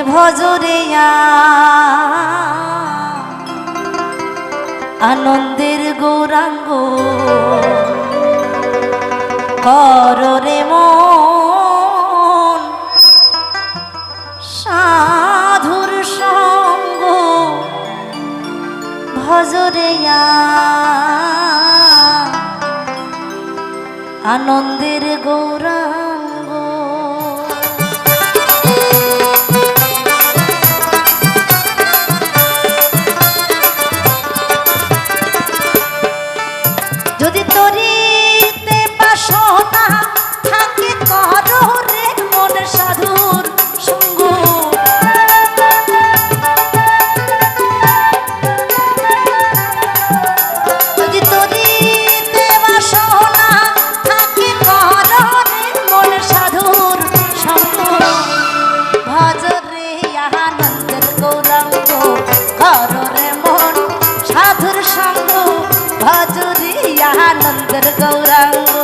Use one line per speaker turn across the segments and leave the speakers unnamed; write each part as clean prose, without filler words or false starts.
ভজরে আনন্দের গৌরাঙ্গ কররে মন সাধুর সঙ্গ ভজরে আনন্দের গৌরাঙ্গ। যদি তরিতে বাসনা থাকে করো রে মন সাধুর সঙ্গ, যদি তরিতে বাসনা থাকে করো রে মন সাধুর সঙ্গ ভজরে আনন্দের গৌরাঙ্গ করো রে মন সাধুর সঙ্গ ভজরে আনন্দের গৌরাঙ্গ।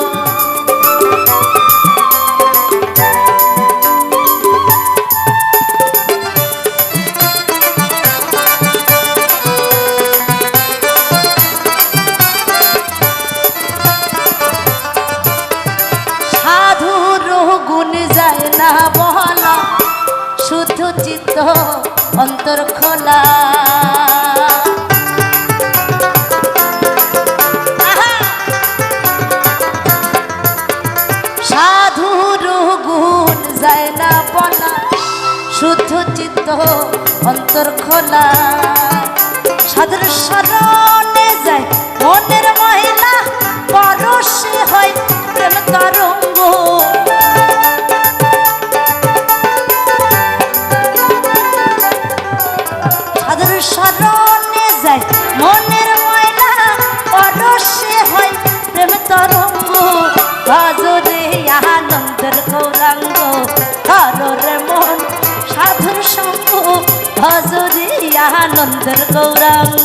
সাধুর গুণ যায় না বলা, শুদ্ধ চিত্ত অন্তর খোলা। সাধুর গুণ যায় না বলা, শুদ্ধ চিত্ত অন্তর খোলা। সাধুর শরণে যায় মনের মহিলা, পরশে হয় প্রেম তরঙ্গ। সাধুর শরণে যায় মনের মহিলা, পরশে হয় প্রেম তরঙ্গ ভজরে আনন্দের গৌরাঙ্গ করো রে মন সাধুর সঙ্গ ভজরে আনন্দের গৌরাঙ্গ।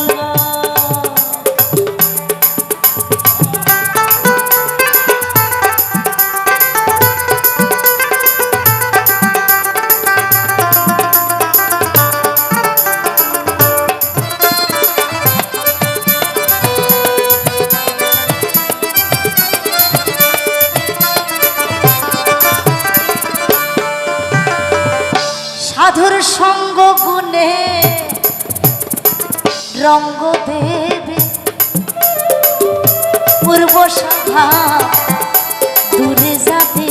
সাধুর সঙ্গ গুণে রঙ্গ দেবে, পূর্ব সভা দূরে যাবে।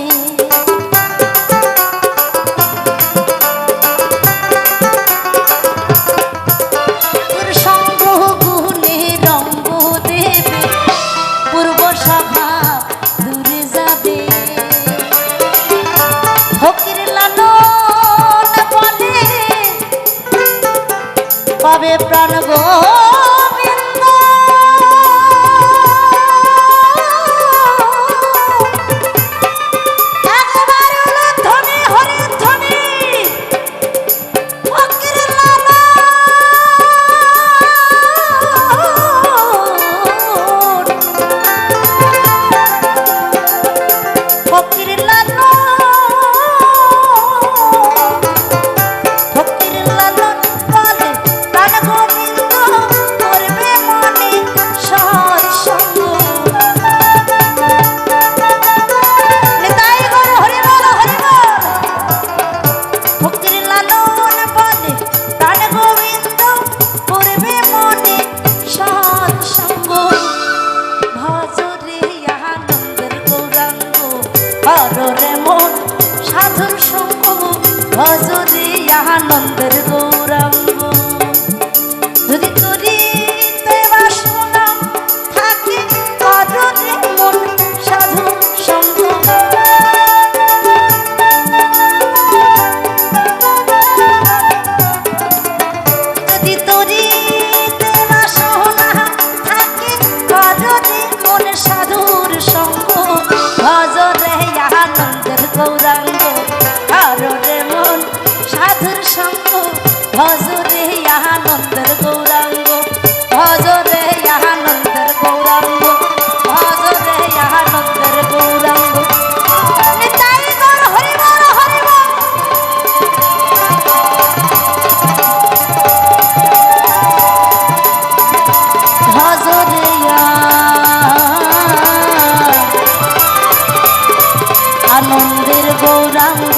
সাধুর সঙ্গ গুণে রঙ্গ দেবে, পূর্ব সভা দূরে যাবে। ফকির লালন পাবে প্রাণ গোবিন্দ, একবার ধ্বনি হরি ধ্বনি ফকির লালন, ফকির লালন, ফকির লালন বলে প্রাণ গোবিন্দ করবে মনে সৎসঙ্গ। নিতাই গৌর হরি বল হরি বল। ফকির লালন বলে প্রাণ গোবিন্দ করবে মনে সৎসঙ্গ ভজরে আনন্দের গৌরাঙ্গ করো রে মন সাধুর সঙ্গ ভজরে আনন্দের গৌরাঙ্গ। যদি তরিতে বাসনা থাকে করো রে মন সাধুর সঙ্গ, যদি তরিতে বাসনা থাকে করো রে মন সাধুর সঙ্গ ভজরে আনন্দের গৌরাঙ্গ করো রে মন সাধুর সঙ্গ ভজরে আনন্দের গৌরাঙ্গ ভজরে আনন্দের গৌরাঙ্গ ভজরে আনন্দের গৌরাঙ্গ। নিতাই গৌর হরি বল হরি বল। নন্দের গৌরাঙ্গ